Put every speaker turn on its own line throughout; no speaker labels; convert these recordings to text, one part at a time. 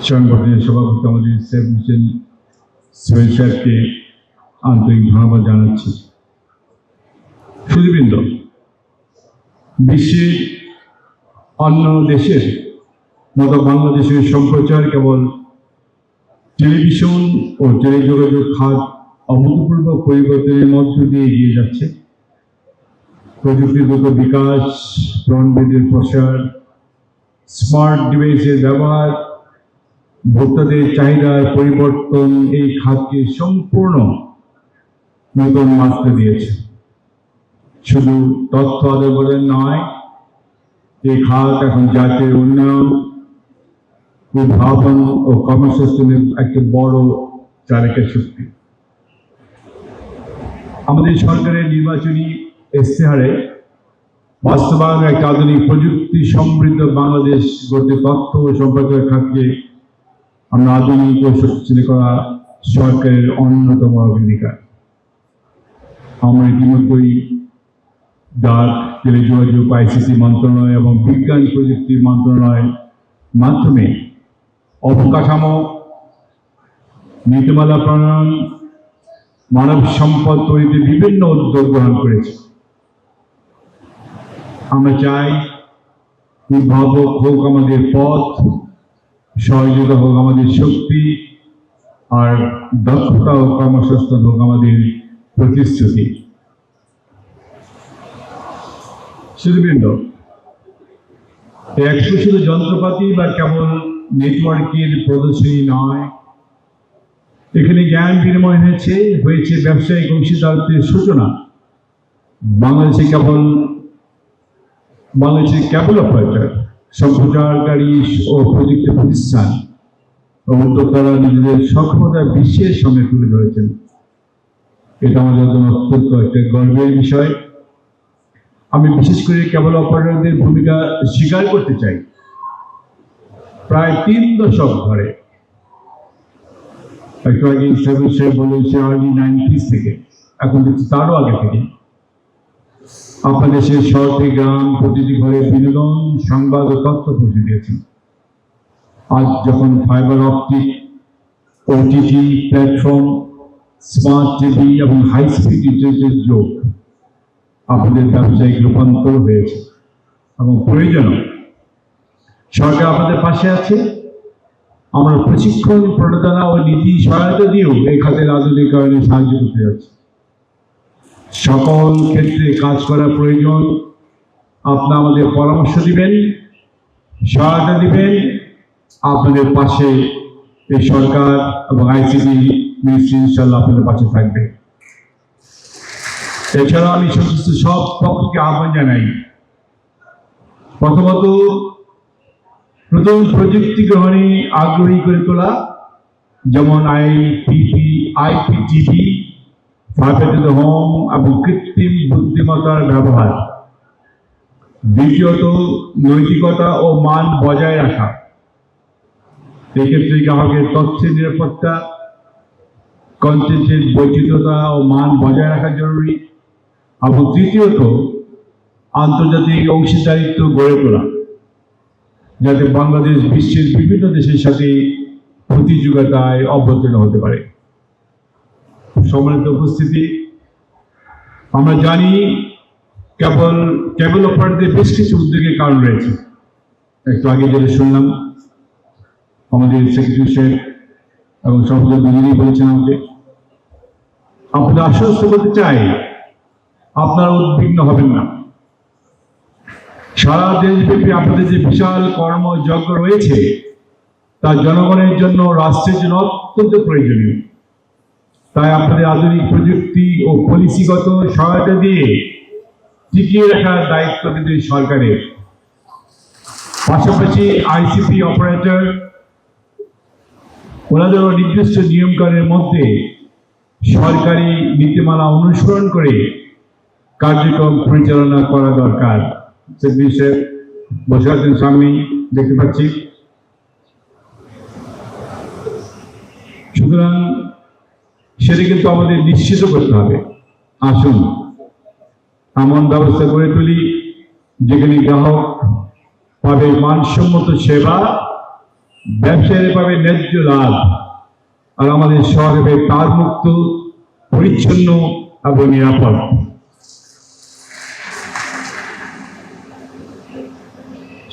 সংগঠনের সভাপতি আমাদের সেফ হোসেন সোহেল সাহেবকে আন্তরিক ধন্যবাদ জানাচ্ছি। সুধীবৃন্দ, বিশ্বের অন্য দেশের মতো বাংলাদেশের সম্প্রচার কেবল টেলিভিশন ও টেলিযোগাযোগ খাত অভূতপূর্ব পরিবর্তনের মধ্য দিয়ে এগিয়ে যাচ্ছে। প্রযুক্তিগত বিকাশ, ব্রডব্যান্ডের প্রসার, স্মার্ট ডিভাইসের ব্যবহার, ভোক্তাদের চাহিদার পরিবর্তন এই খাতকে সম্পূর্ণ নতুন মাত্রা দিয়েছে। শুধু তথ্য আদান-প্রদান নয়, এই খাত এখন জাতীয় উন্নয়ন, উদ্ভাবন ও কর্মসংস্থানের একটা বড় চালিকা শক্তি। আমাদের সরকারের নির্বাচনী ইশতেহারে বাস্তবায়নের একটা আধুনিক প্রযুক্তি সমৃদ্ধ বাংলাদেশ গড়তে তথ্য ও সম্প্রচার খাতকে আমরা আধুনিক ও শক্তিশালী করা সরকারের অন্যতম অগ্রাধিকার। আমরা ইতিমধ্যেই ডাক, টেলিযোগাযোগ, আইসিটি মন্ত্রণালয় এবং বিজ্ঞান প্রযুক্তি মন্ত্রণালয়ের মাধ্যমে অবকাঠামো, নীতিমালা প্রণয়ন, মানব সম্পদ তৈরিতে বিভিন্ন উদ্যোগ গ্রহণ করেছে। আমরা চাই উদ্ভাবক হোক আমাদের পথ, সহযোগিতা হোক আমাদের শক্তি, আর দক্ষতা ও কর্মসংস্থান হোক আমাদের প্রতিশ্রুতি। সুধীবৃন্দ, একশো শুধু যন্ত্রপাতি বা কেবল নেটওয়ার্কের প্রদর্শনী নয়, এখানে জ্ঞান বিনিময় হয়েছে ব্যবসায়িক অংশীদারত্বের সূচনা। বাংলাদেশের কেবল অপারেটর, সম্প্রচারকারী ও প্রযুক্তি প্রতিষ্ঠান ও উদ্যোক্তারা নিজেদের সক্ষমতা বিশ্বের সামনে তুলে ধরেছেন। এটা আমাদের জন্য অত্যন্ত একটা গর্বের বিষয়। আমি বিশেষ করে কেবল অপারেটরদের ভূমিকা স্বীকার করতে চাই। প্রায় 3 দশক ধরে, একটু আগে বলেছে আর্লি 90s থেকে, এখন দেখছি তারও আগে থেকে আপনার দেশের শহর থেকে গ্রাম প্রতিটি ঘরে বিনোদন, সংবাদ ও তথ্য পৌঁছে দিয়েছেন। আজ যখন fibre optic, OTT platform, smart TV এবং হাই স্পিড ইন্টারনেটের যোগ, আপনাদের ব্যবসায়িক রূপান্তর হয়েছে এবং প্রয়োজন সরকার আপনাদের পাশে আছে। আমরা প্রশিক্ষণ, প্রণোদনা ও নীতি সহায়তা দিয়েও এই খাতের আধুনিকায়নে সাহায্য করতে যাচ্ছি। সকল ক্ষেত্রে কাজ করা প্রয়োজন। আপনারা আমাদের পরামর্শ দিবেন, সহায়তা দিবেন। আপনাদের পাশে এই সরকার এবং আইসিটি মিনিস্ট্রি ইনশাআল্লাহ আপনাদের পাশে থাকবে। এছাড়া আমি সমস্ত সব পক্ষকে আহ্বান জানাই, প্রথমত নতুন প্রযুক্তি গ্রহণে আগ্রহী করে তোলা, যেমন IPTV, fibre to the home এবং কৃত্রিম বুদ্ধিমত্তার ব্যবহার। দ্বিতীয়ত নৈতিকতা ও মান বজায় রাখা, এক্ষেত্রে গ্রাহকের তথ্যের নিরাপত্তা, কন্টেন্টের বৈচিত্র্যতা ও মান বজায় রাখা জরুরি। এবং তৃতীয়ত আন্তর্জাতিক অংশীদারিত্ব গড়ে তোলা, যাতে বাংলাদেশ বিশ্বের বিভিন্ন দেশের সাথে প্রতিযোগিতায় অবতীর্ণ হতে পারে। সম্মানিত উপস্থিতি, আমরা জানি কেবল অপারেটরদের বেশ কিছু উদ্যোগের কারণ রয়েছে। একটু আগে যেটা শুনলাম, আমাদের সেক্রেটারি সাহেব এবং সভাপতি দুজনেই বলেছেন আমাকে। আপনাদের আশ্বস্ত করতে চাই, আপনারা উদ্বিগ্ন হবেন না। সারা দেশব্যাপী আপনাদের যে বিশাল কর্মযজ্ঞ রয়েছে, তা জনগণের জন্য, রাষ্ট্রের জন্য অত্যন্ত প্রয়োজনীয়। তাই আপনাদের আধুনিক প্রযুক্তি ও পলিসিগত সহায়তা দিয়ে টিকিয়ে রাখার দায়িত্ব কিন্তু সরকারের। পাশাপাশি আইসিটি অপারেটর ওনাদেরও নির্দিষ্ট নিয়মকানুনের মধ্যে সরকারি নীতিমালা অনুসরণ করে কার্যক্রম পরিচালনা করা দরকার। সে বিষয়ে বসে আছেন সামনেই দেখতে পাচ্ছি। সুতরাং সেটা কিন্তু আমাদের নিশ্চিত করতে হবে। আসুন এমন ব্যবস্থা করে তুলি যেখানে গ্রাহক পাবে মানসম্মত সেবা ব্যবসায়ীরা পাবে ন্যায্য লাভ, আর আমাদের শহর হবে তার মুক্ত, পরিচ্ছন্ন এবং নিরাপদ।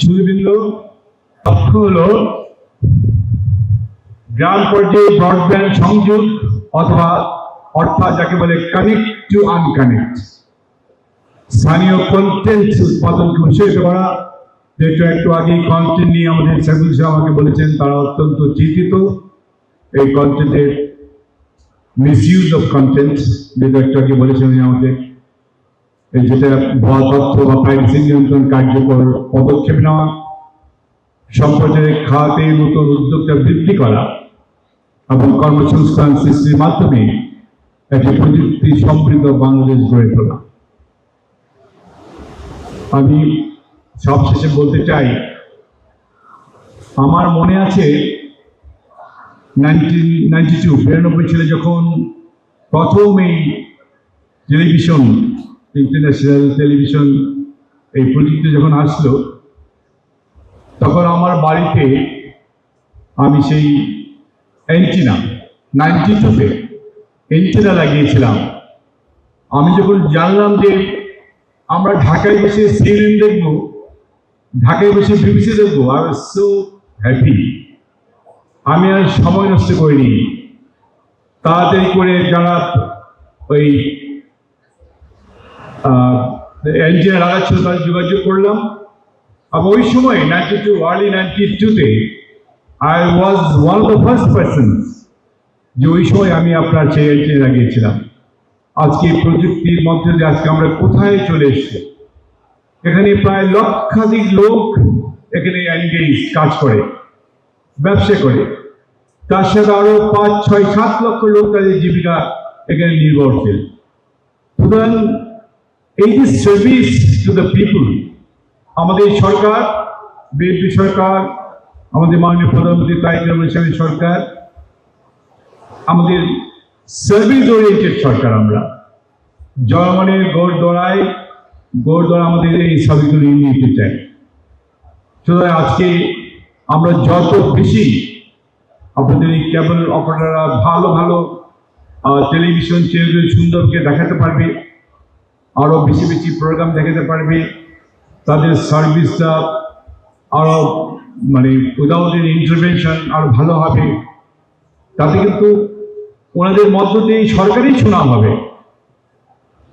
সুবিবৃন্দ, লক্ষ্য হলো গ্রাম পর্যায়ে ব্রডব্যান্ড সংযোগ অথবা অর্থাৎ যাকে বলে কানেক্ট টু আনকানেক্ট, স্থানীয় কন্টেন্ট উৎপাদনকে উৎসাহিত করা। যেটা একটু আগে কন্টেন্ট নিয়ে আমাদের সাইফুল সাহেব আমাকে বলেছেন, তারা অত্যন্ত চিন্তিত এই কন্টেন্টের মিসইউজ অফ কন্টেন্ট, যেটা একটু আগে বলেছেন আমাকে, এই যেটা ভুয়া তথ্য বা প্রাইভেসি নিয়ন্ত্রণ কার্যকর পদক্ষেপ নেওয়া, সম্প্রচারের খাতে নতুন উদ্যোক্তা বৃদ্ধি করা এবং কর্মসংস্থান সৃষ্টির মাধ্যমে একটি প্রযুক্তি সমৃদ্ধ বাংলাদেশ গড়ে তোলা। আমি সবশেষে বলতে চাই, আমার মনে আছে 1992 সালে যখন প্রথম এই টেলিভিশন, ইন্টারন্যাশনাল টেলিভিশন এই প্রযুক্তি যখন আসলো, তখন আমার বাড়িতে আমি সেই অ্যান্টিনা 92-তে অ্যান্টিনা লাগিয়েছিলাম। আমি যখন জানলাম যে আমরা ঢাকায় বসে CNN দেখবো, ঢাকায় বসে BBC দেখবো, আই ওয়াজ সো হ্যাপি। আমি আর সময় নষ্ট করিনি, তাড়াতাড়ি করে যারা ওই অ্যান্টিনা লাগাচ্ছিল তাদের যোগাযোগ করলাম। আর ওই সময় 92, আর্লি 92-তে I was one of the first persons, যে ওই সময় আমি আপনার সেই অ্যান্টিনা লাগিয়েছিলাম। আজকে প্রযুক্তির মধ্যে দিয়ে আজকে আমরা কোথায় চলে এসেছি, এখানে প্রায় লক্ষাধিক লোক এখানে এনগেজ, কাজ করে, ব্যবসা করে, তার সাথে আরো 5, 6, 7 লক্ষ লোক তাদের জীবিকা এখানে নির্ভরশীল। সুতরাং এই যে সার্ভিস টু দ্য পিপুল, আমাদের সরকার, বিএনপি সরকার, আমাদের মাননীয় প্রধানমন্ত্রী তারেক রহমান সাহেবের সরকার, আমাদের সার্ভিস ওরিয়েন্টেড সরকার। আমরা জনগণের গড় দড়ায় আমাদের এই সার্ভিসগুলি নিতে চাই। সুতরাং আজকে আমরা যত বেশি আপনাদের এই কেবল অপারেটররা ভালো ভালো টেলিভিশন চ্যানেল সুন্দরকে দেখাতে পারবে, আরও বেশি বেশি প্রোগ্রাম দেখাতে পারবে, তাদের সার্ভিসটা আরও মানে উইদাউট এন ইন্টারভেনশন আরও ভালো হবে, তাতে কিন্তু ওনাদের মধ্য দিয়ে সরকারই সুনাম হবে।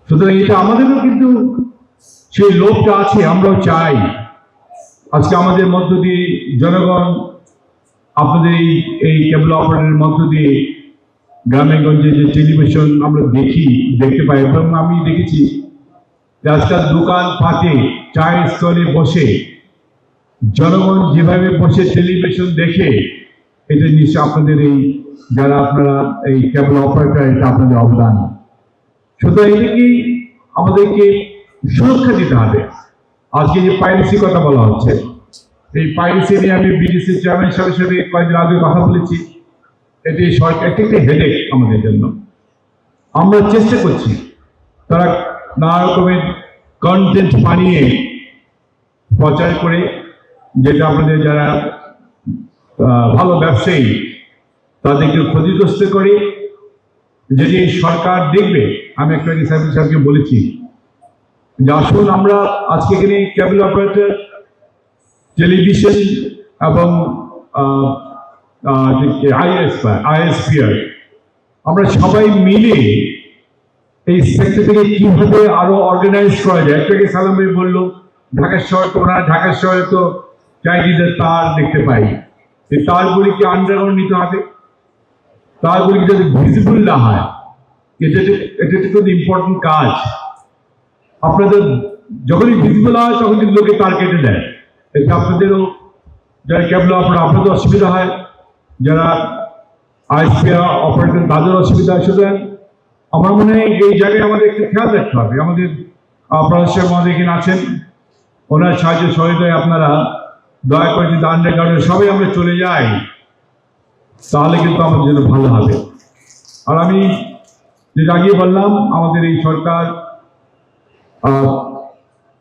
সুতরাং এটা আমাদেরও কিন্তু সেই লোভটা আছে, আমরাও চাই আজকে আমাদের মধ্য দিয়ে জনগণ আপনাদের এই কেবল অপারেটরের মধ্য দিয়ে গ্রামে গঞ্জে যে টেলিভিশন আমরা দেখতে পাই, এবং আমি দেখেছি যে আজকাল দোকান পাটে চায়ের স্টলে বসে জনগণ যেভাবে বসে টেলিভিশন দেখে, এটা নিশ্চয় আপনাদের এই যারা আপনারা এই কেবল অপারেটর, এটা আপনাদের অবদান। সুতরাং এটাকেই আমাদেরকে সুরক্ষা দিতে হবে। আজকে যে পাইরেসি কথা বলা হচ্ছে, এই পাইরেসি নিয়ে আমি বিডিসি চেয়ারম্যান সাহেবের সাথে কয়েকদিন আগে কথা বলেছি। এটি সরকার একটি হেডেক আমাদের জন্য। আমরা চেষ্টা করছি তারা নানা রকমের কন্টেন্ট বানিয়ে প্রচার করে, যেটা আমাদের যারা ভালো ব্যবসায়ী তাদেরকে ক্ষতিগ্রস্ত করে, যেটি সরকার দেখবে। আমি একটা সাইফুল সাহেবকে বলেছি যে আসুন আমরা আজকে এখানে কেবল অপারেটর, টেলিভিশন এবং আইএসপিআর আমরা সবাই মিলে এই সেক্টর থেকে কিভাবে আরো অর্গানাইজ করা যায়। একটাকে সালাম ভাই বললো ঢাকা শহর, তো ওনারা ঢাকা শহরে তো চাইনিজের তার দেখতে পাই, এই তারগুলিকে আন্ডারগ্রাউন্ড নিতে হবে, তারগুলি যাতে ভিজিবল না হয়, এটা কিন্তু ইম্পর্টেন্ট কাজ। আপনাদের যখনই ভিজিবল হয় তখন কিন্তু লোকে তার কেটে দেয়, এতে আপনাদেরও যারা কেবল আপনাদের অসুবিধা হয়, যারা আইএসপিআর অপারেটর তাদের অসুবিধা হয়। সুতরাং আমার মনে হয় এই জায়গায় আমাদের একটু খেয়াল রাখতে হবে। আমাদের প্রশাসক মহোদয় এখানে আছেন, ওনার সাহায্য সহায়তায় আপনারা দয়া করে যদি আন্ডারগ্রাউন্ডে সবাই আমরা চলে যাই, তাহলে কিন্তু আমাদের জন্য ভালো হবে। আর আমি যেটা আগে বললাম, আমাদের এই সরকার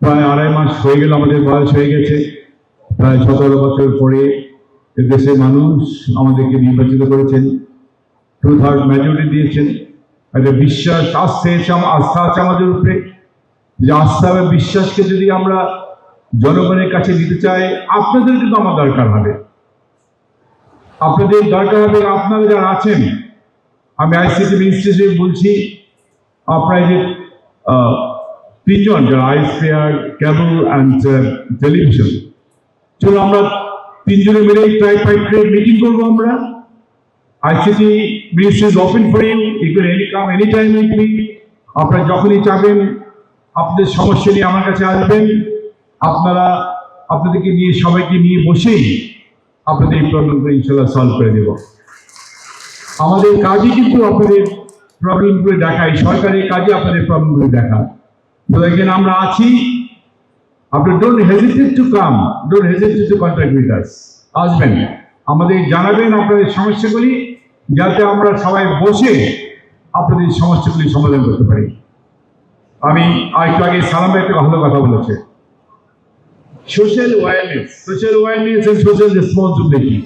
প্রায় 2.5 মাস হয়ে গেল, আমাদের বয়স হয়ে গেছে, প্রায় 17 বছর পরে দেশের মানুষ আমাদেরকে নির্বাচিত করেছেন, 2/3 মেজরিটি দিয়েছেন। একটা বিশ্বাস আস্থা আছে আমাদের উপরে, যে আস্থা এবং বিশ্বাসকে যদি আমরা জনগণের কাছে দিতে চাই, আপনাদের কিন্তু আমার দরকার হবে, আপনাদের দরকার হবে। আপনারা যারা আছেন, আমি আইসিটি মিনিস্ট্রি বলছি, আপনারা যে তিনজন যারা আইসপেয়ার, কেবল অ্যান্ড টেলিভিশন, চলো আমরা তিনজনে মিলে ট্রাইপাইড মিটিং করবো। আমরা ICT ministry is open for you, you can come any time with me. আপনারা যখনই চাবেন আপনাদের সমস্যা নিয়ে আমার কাছে আসবেন। আপনারা আপনাদেরকে নিয়ে, সবাইকে নিয়ে বসেই আপনাদের এই প্রবলেমগুলো ইনশাল্লাহ সলভ করে দেব। আমাদের কাজই কিন্তু আপনাদের প্রবলেমগুলো দেখা, এই সরকারের কাজে আপনাদের প্রবলেমগুলো দেখা। তো এখানে আমরা আছি, আপনি don't hesitate to come, don't hesitate to contact with us. আসবেন, আমাদের জানাবেন আপনাদের সমস্যাগুলি, যাতে আমরা সবাই বসে আপনাদের সমস্যাগুলি সমাধান করতে পারি। আমি আরেকটু আগে সালাম ভাই একটা ভালো কথা বলেছে, social awareness and social responsibility.